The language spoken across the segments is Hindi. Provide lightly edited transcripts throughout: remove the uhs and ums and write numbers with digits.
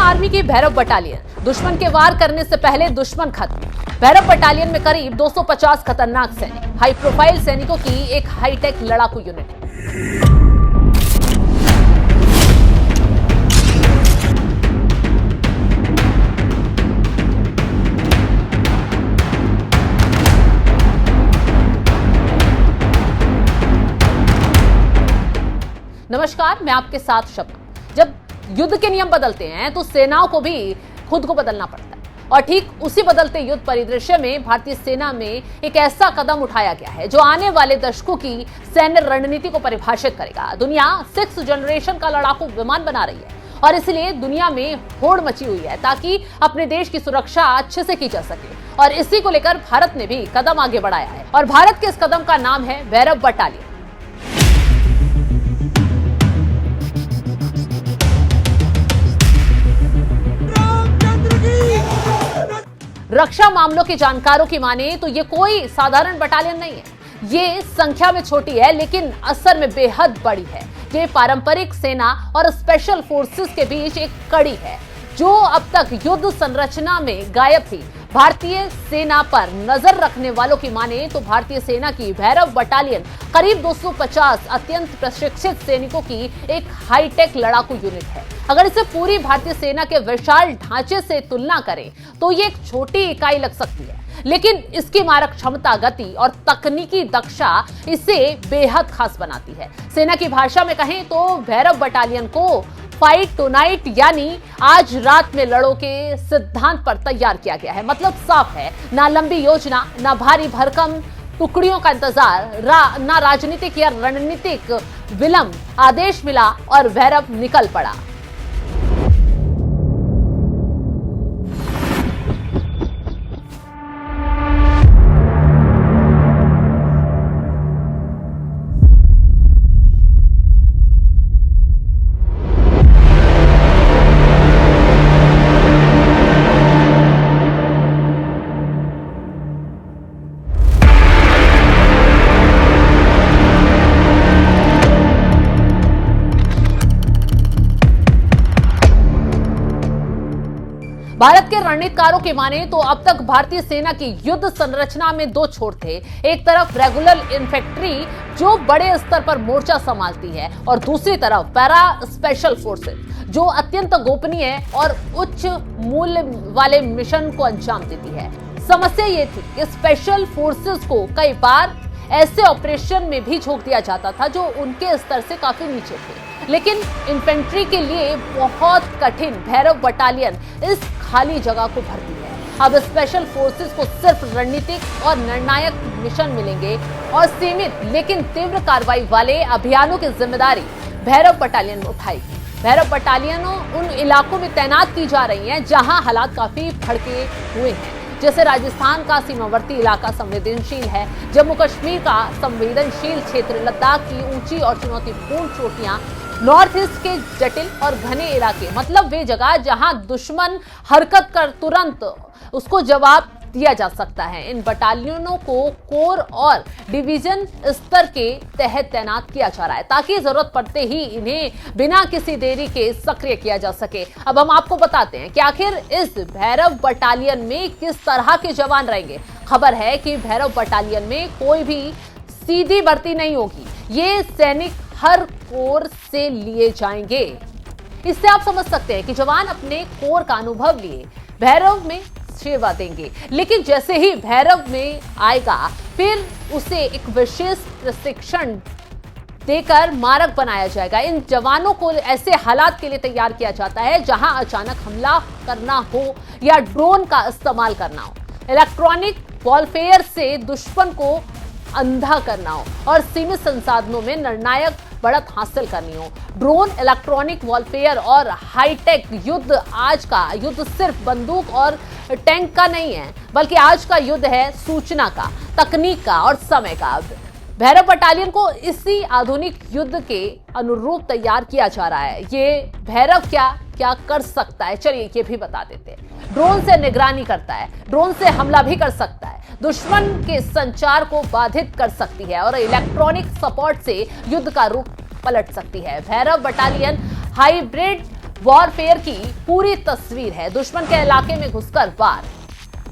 आर्मी की भैरव बटालियन, दुश्मन के वार करने से पहले दुश्मन खत्म। भैरव बटालियन में करीब 250 खतरनाक सैनिक, हाई प्रोफाइल सैनिकों की एक हाईटेक लड़ाकू यूनिट। नमस्कार, मैं आपके साथ शब्द। जब युद्ध के नियम बदलते हैं तो सेनाओं को भी खुद को बदलना पड़ता है, और ठीक उसी बदलते युद्ध परिदृश्य में भारतीय सेना में एक ऐसा कदम उठाया गया है जो आने वाले दशकों की सैन्य रणनीति को परिभाषित करेगा। दुनिया 6th जनरेशन का लड़ाकू विमान बना रही है, और इसलिए दुनिया में होड़ मची हुई है ताकि अपने देश की सुरक्षा अच्छे से की जा सके। और इसी को लेकर भारत ने भी कदम आगे बढ़ाया है, और भारत के इस कदम का नाम है भैरव बटालियन। रक्षा मामलों के जानकारों की माने तो ये कोई साधारण बटालियन नहीं है। ये संख्या में छोटी है लेकिन असर में बेहद बड़ी है। ये पारंपरिक सेना और स्पेशल फोर्सेस के बीच एक कड़ी है जो अब तक युद्ध संरचना में गायब थी। भारतीय सेना पर नजर रखने वालों की माने तो भारतीय सेना की भैरव बटालियन करीब 250 अत्यंत प्रशिक्षित सैनिकों की एक हाईटेक लड़ाकू यूनिट है। अगर इसे पूरी भारतीय सेना के विशाल ढांचे से तुलना करें तो ये एक छोटी इकाई लग सकती है, लेकिन इसकी मारक क्षमता, गति और तकनीकी दक्षता इसे बेहद खास बनाती है। सेना की भाषा में कहें तो भैरव बटालियन को फाइट टू नाइट यानी आज रात में लड़ो के सिद्धांत पर तैयार किया गया है। मतलब साफ है, ना लंबी योजना, ना भारी भरकम टुकड़ियों का इंतजार, ना राजनीतिक या रणनीतिक विलंब। आदेश मिला और भैरव निकल पड़ा। भारत के रणनीतिकारों की माने तो अब तक भारतीय सेना की युद्ध संरचना में दो छोर थे। एक तरफ रेगुलर इन्फेंट्री जो बड़े स्तर पर मोर्चा संभालती है, और दूसरी तरफ पैरा स्पेशल फोर्सेस जो अत्यंत गोपनीय और उच्च मूल्य वाले मिशन को अंजाम देती है। समस्या ये थी कि स्पेशल फोर्सेस को कई बार ऐसे ऑपरेशन में भी झोंक दिया जाता था जो उनके स्तर से काफी नीचे थे। लेकिन इन्फेंट्री के लिए बहुत कठिन भैरव बटालियन इस खाली जगह को भरती है। अब स्पेशल फोर्सेस को सिर्फ रणनीतिक और निर्णायक मिशन मिलेंगे, और सीमित लेकिन तीव्र कार्रवाई वाले अभियानों की जिम्मेदारी भैरव बटालियन उठाएगी। भैरव बटालियनों उन इलाकों में तैनात की जा रही हैं जहां हालात काफी भड़के हुए हैं, जैसे राजस्थान का सीमावर्ती इलाका संवेदनशील है, जम्मू कश्मीर का संवेदनशील क्षेत्र, लद्दाख की ऊंची और चुनौतीपूर्ण चोटियां, नॉर्थ ईस्ट के जटिल और घने इलाके, मतलब वे जगह जहां दुश्मन हरकत कर तुरंत उसको जवाब दिया जा सकता है। इन बटालियनों को कोर और डिवीजन स्तर के तहत तैनात किया जा रहा है ताकि जरूरत पड़ते ही इन्हें बिना किसी देरी के सक्रिय किया जा सके। अब हम आपको बताते हैं कि आखिर इस भैरव बटालियन में किस तरह के जवान रहेंगे। खबर है कि भैरव बटालियन में कोई भी सीधी भर्ती नहीं होगी। ये सैनिक हर कोर से लिए जाएंगे। इससे आप समझ सकते हैं कि जवान अपने कोर का अनुभव लिए भैरव में सेवा देंगे, लेकिन जैसे ही भैरव में आएगा फिर उसे एक विशेष प्रशिक्षण देकर मारक बनाया जाएगा। इन जवानों को ऐसे हालात के लिए तैयार किया जाता है जहां अचानक हमला करना हो या ड्रोन का इस्तेमाल करना हो, इलेक्ट्रॉनिक वॉरफेयर से दुश्मन को अंधा करना हो, और सीमित संसाधनों में निर्णायक बढ़त हासिल करनी हो। ड्रोन, इलेक्ट्रॉनिक वॉरफेयर और हाईटेक युद्ध, आज का युद्ध सिर्फ बंदूक और टैंक का नहीं है, बल्कि आज का युद्ध है सूचना का, तकनीक का और समय का। भैरव बटालियन को इसी आधुनिक युद्ध के अनुरूप तैयार किया जा रहा है। ये भैरव क्या क्या कर सकता है, चलिए ये भी बता देते हैं। ड्रोन से निगरानी करता है, ड्रोन से हमला भी कर सकता है, दुश्मन के संचार को बाधित कर सकती है, और इलेक्ट्रॉनिक सपोर्ट से युद्ध का रुख पलट सकती है। भैरव बटालियन हाइब्रिड वॉरफेयर की पूरी तस्वीर है। दुश्मन के इलाके में घुसकर वार।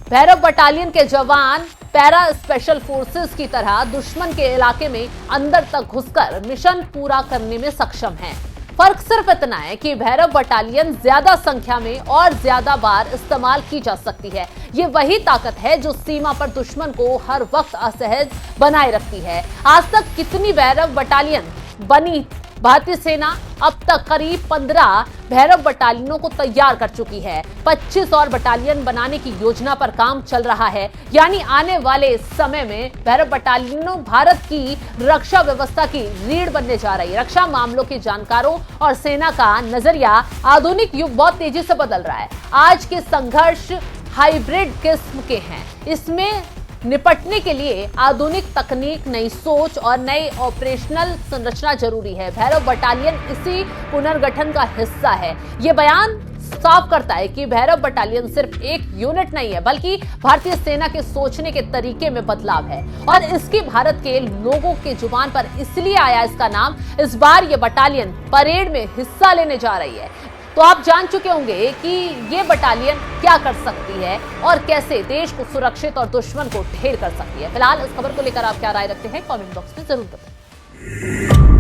भैरव बटालियन के जवान पैरा स्पेशल फोर्सेस की तरह दुश्मन के इलाके में अंदर तक घुसकर मिशन पूरा करने में सक्षम हैं। फर्क सिर्फ इतना है कि भैरव बटालियन ज्यादा संख्या में और ज्यादा बार इस्तेमाल की जा सकती है। ये वही ताकत है जो सीमा पर दुश्मन को हर वक्त असहज बनाए रखती है। आज तक कितनी भैरव बटालियन बनी? भारतीय सेना अब तक करीब 15 भैरव बटालियनों को तैयार कर चुकी है। 25 और बटालियन बनाने की योजना पर काम चल रहा है। यानी आने वाले समय में भैरव बटालियनों भारत की रक्षा व्यवस्था की रीढ़ बनने जा रही है। रक्षा मामलों के जानकारों और सेना का नजरिया आधुनिक युग बहुत तेजी से बदल रहा है। आज के संघर्ष हाइब्रिड किस्म के हैं। इसमें निपटने के लिए आधुनिक तकनीक, नई सोच और नई ऑपरेशनल संरचना जरूरी है। भैरव बटालियन इसी पुनर्गठन का हिस्सा है। ये बयान साफ करता है कि भैरव बटालियन सिर्फ एक यूनिट नहीं है, बल्कि भारतीय सेना के सोचने के तरीके में बदलाव है। और इसकी भारत के लोगों के जुबान पर इसलिए आया इसका नाम। इस बार ये बटालियन परेड में हिस्सा लेने जा रही है। तो आप जान चुके होंगे कि ये बटालियन क्या कर सकती है और कैसे देश को सुरक्षित और दुश्मन को ढेर कर सकती है। फिलहाल इस खबर को लेकर आप क्या राय रखते हैं कमेंट बॉक्स में जरूर बताएं।